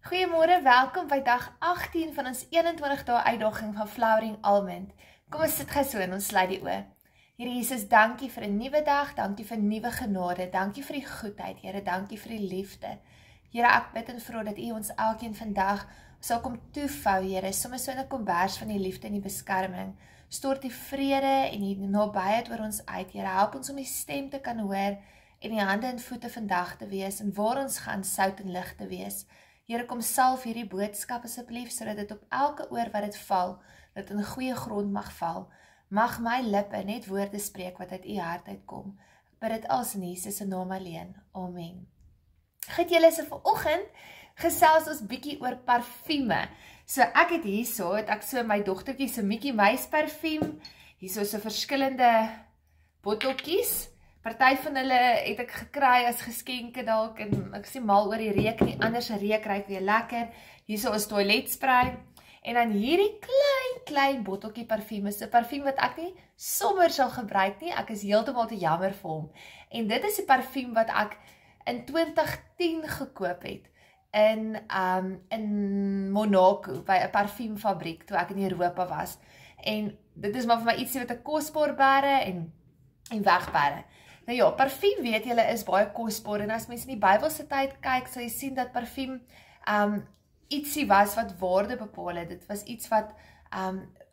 Goeiemôre, welkom by dag 18 van ons 21 dae uitdaging van Flowering Almond. Kom ons sit gou so en ons sluit die oë. Here Jesus, dankie vir 'n nuwe dag, dankie vir nuwe genade, dankie vir die goedheid, Here, dankie vir die liefde. Here, ek bid en vra dat U ons elkeen vandag sal kom toevou, Here, soms so in 'n kombers van die liefde en die beskerming. Stort die vrede en die nabyheid oor ons uit, Here, help ons om die stem te kan hoor en die hande en voete vandag te wees en waar ons gaan sout en lig te wees. Here, kom salf hierdie boodskap asseblief, sodat dit op elke oor wat dit val, dat in goeie grond mag val. Mag my lippe net woorde spreek wat uit U hart uitkom. Ek bid dit als in Jesus se naam alleen. Amen. Goed julle, so vanoggend gesels ons bietjie oor parfume. So ek het hierso, ek so my dogtertjie se Mickey Mouse parfuum, hierso so verskillende botteltjies. Party van hulle het ek gekry as geskenke dalk en ek sien mal oor die reuk nie, anders reuk ryk weer lekker. Hierso is toiletspray en dan hierdie klein botteltjie parfuum, is 'n parfuum wat ek nie sommer sal gebruik nie. Ek is heeltemal te jammer vir hom. En dit is 'n parfuum wat ek in 2010 gekoop het in Monaco by 'n parfuumfabriek toe ek in Europa was. En dit is maar vir my ietsie wat 'n kosbaar bære en wegbære. Nou ja, parfuum weet julle is baie kosbaar en as mense in die Bybelse tyd kyk, sal jy sien dat parfuum ietsie was wat waarde bepaal het. Dit was iets wat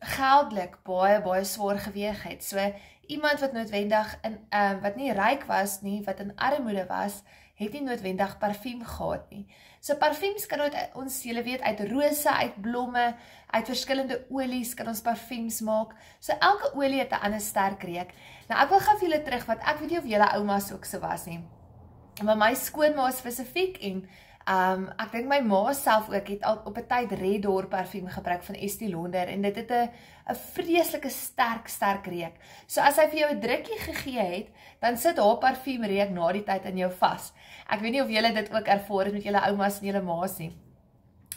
geldelik baie swaar geweg het. So iemand wat noodwendig wat nie ryk was nie, wat in armoede was, het nie noodwendig parfuum gehad nie. So parfuums kan ons, julle weet, uit rose, uit blomme, uit verskillende olies kan ons parfuums maak. So elke olie het 'n ander sterk reuk. Nou ek wil gou vir julle terug, wat ek weet nie of julle oumas ook so was nie. Maar my skoonma spesifiek en ek dink my ma self ook het al op 'n tyd Red Door parfuum gebruik van Estée Lauder en dit het 'n vreeslike sterk reuk. So as hy vir jou 'n drukkie gegee het, dan sit haar parfuum reuk na die tyd in jou vas. Ek weet nie of julle dit ook ervaar het met julle oumas en julle ma's nie.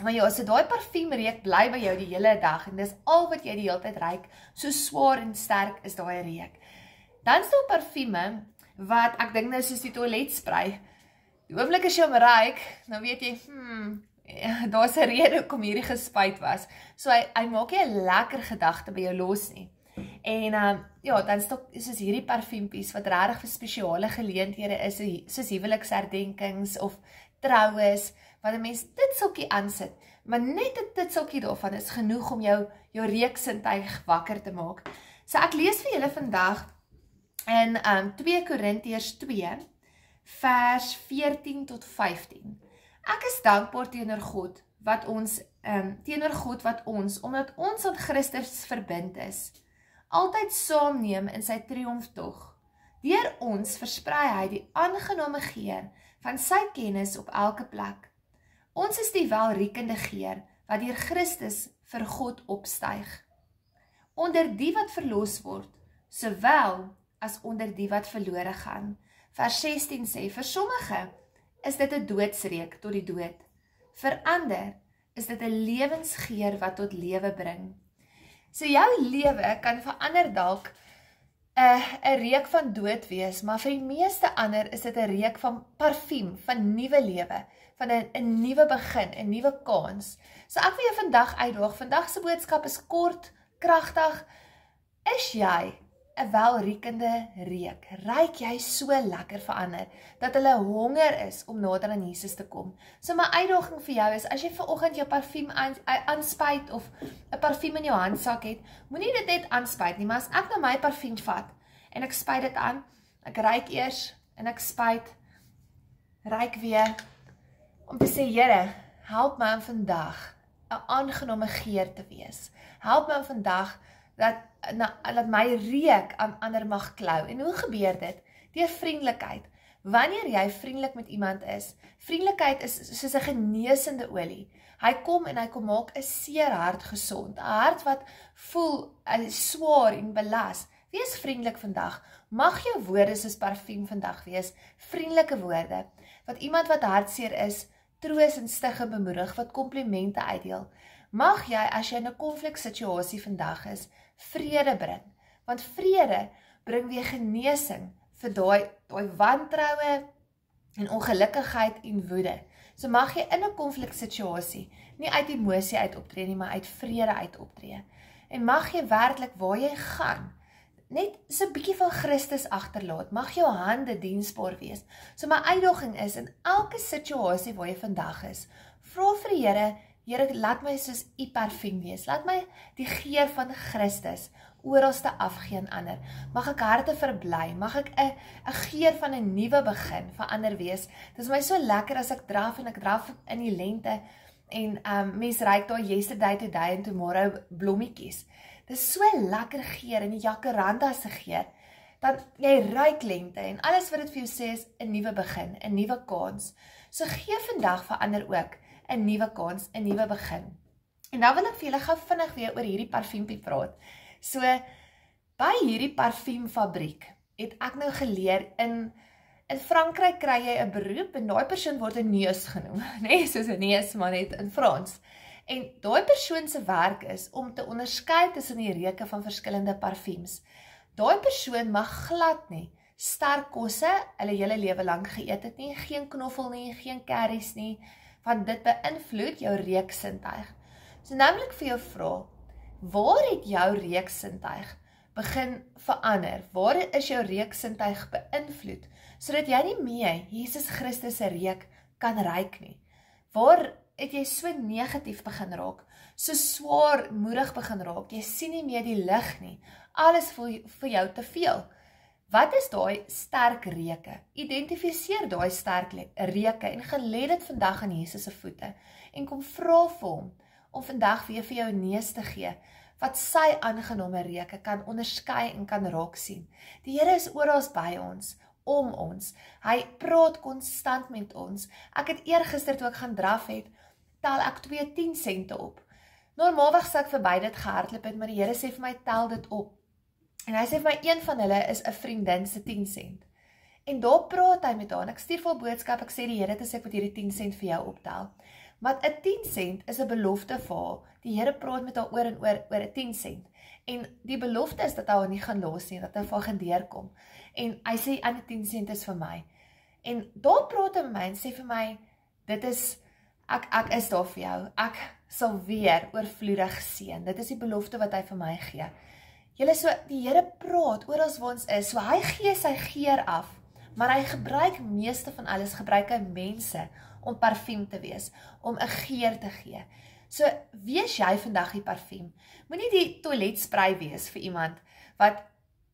Maar ja, so daai parfuum reuk bly by jou die hele dag en dis al wat jy die hele tyd ruik, so swaar en sterk is daai reuk. Dan is daar parfume wat ek dink nou soos die toiletspray. Die oomblik as jy hom ruik, dan weet jy, daar's 'n rede hoekom hierdie gespuit was. So hy maak nie 'n lekker gedagte by jou los nie. En ja, dan is hierdie parfuumpies wat regtig vir spesiale geleenthede is, soos huweliksherdenkings of troues, wat 'n mens dit sulkie aansit. Maar net dit sulkie daarvan is genoeg om jou reuksintuig wakker te maak. So ek lees vir julle vandag in 2 Korintiërs 2, vers 14 tot 15. Ek is dankbaar teenoor God wat ons, omdat ons aan Christus verbind is, altyd saamneem in sy triomftog. Deur ons versprei hy die aangename geur van sy kennis op elke plek. Ons is die welriekende geur wat deur Christus vir God opstyg, onder die wat verlos word, sowel as onder die wat verlore gaan. Vers 16 sê, vir sommige is dit 'n doodsreuk tot die dood. Vir ander is dit 'n lewensgeur wat tot lewe bring. So jou lewe kan vir ander dalk 'n reuk van dood wees, maar vir die meeste ander is dit 'n reuk van parfuum, van nuwe lewe, van 'n nuwe begin, 'n nuwe kans. So ek wil jou vandag uitdaag. Vandag se boodskap is kort, kragtig. Is jy 'n welriekende reuk? Ruik jy so lekker vir ander, dat hulle honger is om nader aan Jesus te kom? So my uitdaging vir jou is, as jy vanoggend jou parfuum aanspuit of 'n parfuum in jou handsak het, moenie dit net aanspuit nie, maar as ek nou my parfuum vat, en ek spuit dit aan, ek ruik eers, en ek spuit, ruik weer, om te sê, Here, help my om vandag 'n aangename geur te wees. Help my om vandag dat my reuk aan ander mag klou. En hoe gebeur dit? Deur vriendelikheid. Wanneer jy vriendelik met iemand is, vriendelikheid is soos 'n genesende olie. Hy kom maak 'n seer hart gesond, 'n hart wat voel swaar en belas. Wees vriendelik vandag. Mag jou woorde soos parfuum vandag wees, vriendelike woorde, wat iemand wat hartseer is, troos en stig en bemoedig, wat komplimente uitdeel. Mag jy, as jy in 'n konfliksituasie vandag is, vrede bring, want vrede bring weer genesing vir daai wantroue en ongelukkigheid en woede. So mag jy in 'n konfliksituasie nie uit emosie uit optree nie, maar uit vrede uit optree. En mag jy werklik waar jy gaan, net so 'n bietjie van Christus agterlaat. Mag jou hande diensbaar wees. So my uitdaging is, in elke situasie waar jy vandag is, vra vir die Here, laat my soos u parfuum wees. Laat my die geur van Christus oralste afgee aan ander. Mag ek harte verbly. Mag ek 'n geur van 'n nuwe begin vir ander wees. Dit is my so lekker as ek draf in die lente en mens ruik daar yesterday, today and tomorrow blommetjies. Dit is so lekker geur in die jacaranda se geur. Dan jy ruik lente en alles wat dit vir jou sê is 'n nuwe begin, 'n nuwe kans. So gee vandag vir ander ook 'n nuwe kans, 'n nuwe begin. En dan wil ek vir julle gou vinnig weer oor hierdie parfuumpie praat. So, by hierdie parfuumfabriek het ek nou geleer, in Frankryk kry jy 'n beroep en daai persoon word 'n neus genoem, nee, soos 'n neus maar net in Frans. En daai persoon se werk is om te onderskei tussen die reuke van verskillende parfums. Daai persoon mag glad nie sterk kosse hulle hele lewe lank geëet het nie, geen knoffel nie, geen curries nie, want dit beïnvloed jou reuksintuig. So nou wil ek vir jou vra, waar het jou reuksintuig begin verander? Waar is jou reuksintuig beïnvloed, sodat jy nie meer Jesus Christus se reuk kan ruik nie? Waar het jy so negatief begin raak, so swaarmoedig begin raak, jy sien nie meer die lig nie, alles voel vir jou te veel? Wat is daai sterk reuke? Identifiseer daai sterk reuke en gaan lê dit vandag aan Jesus se voete en kom vra vir hom om vandag weer vir jou 'n neus te gee wat sy aangenome reuke kan onderskei en kan raak sien. Die Here is oral by ons, om ons. Hy praat konstant met ons. Ek het eergister toe ek gaan draf het, tel ek 2 10 sente op. Normaalweg sou ek verby dit gehardloop het, maar die Here sê vir my tel dit op. En hy sê vir my, een van hulle is 'n vriendin se 10 sent. En daar praat hy met haar, en ek stuur vir 'n boodskap, ek sê die Here het gesê ek moet hierdie 10 sent vir jou optel. Maar 'n 10 sent is 'n belofte vir haar. Die Here praat met haar oor en oor 'n 10 sent. En die belofte is dat hy haar nie gaan los nie, dat hy vir haar gaan deurkom. En hy sê, aan die 10 sent is vir my. En daar praat hy met my en sê vir my, dit is, ek is daar vir jou. Ek sal weer oorvloedig seën. Dit is die belofte wat hy vir my gee. Julle, so die Here praat oral waar ons is, so hy gee sy geur af, maar hy gebruik meeste van alles, gebruik hy mense om parfuum te wees, om 'n geur te gee. So wees jy vandag die parfuum. Moenie die toiletspray wees vir iemand wat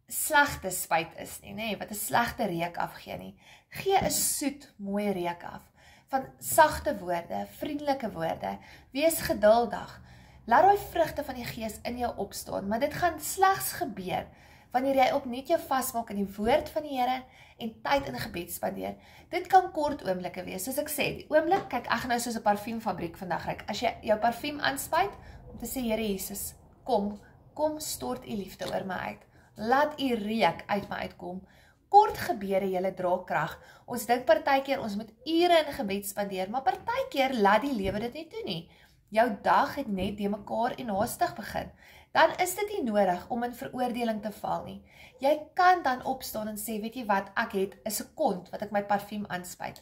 slegte spuit is nie, nee, wat 'n slegte reuk afgee nie. Gee 'n soet, mooi reuk af, van sagte woorde, vriendelike woorde, wees geduldig. Laat daai vrugte van die Gees in jou opstaan, maar dit gaan slegs gebeur wanneer jy opnuut jou vasmaak in die woord van die Here en tyd in gebed spandeer. Dit kan kort oomblikke wees, soos ek sê, die oomblik, kyk, ek gaan nou soos 'n parfuumfabriek vandag ryk. As jy jou parfuum aanspuit, om te sê, Here Jesus, kom stort u liefde oor my uit. Laat u reuk uit my uitkom. Kort gebeure julle dra krag. Ons dink partykeer ons moet ure in gebed spandeer, maar partykeer laat die lewe dit nie toe nie. Jou dag het net de mekaar en haastig begin. Dan is dit nie nodig om in veroordeling te val nie. Jy kan dan opstaan en sê, weet jy wat, ek het 'n sekond wat ek my parfuum aanspuit.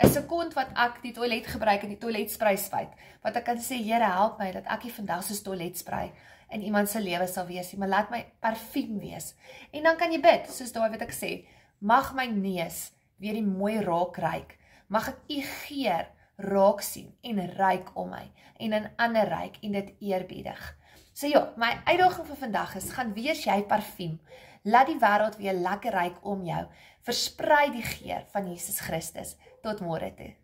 'n Sekond wat ek die toilet gebruik en die toiletspray spuit. Wat ek kan sê, Here, help my dat ek nie vandag soos toiletspray in iemand se lewe sal wees nie, maar laat my parfuum wees. En dan kan jy bid, soos daai wat ek sê, mag my neus weer die mooi raak ruik. Mag ek u geur raak sien en ruik om my en in ander ruik en dit eerbiedig. So ja, my uitdaging vir vandag is, gaan wees jy parfuum. Laat die wêreld weer lekker ruik om jou. Versprei die geur van Jesus Christus. Tot môre toe.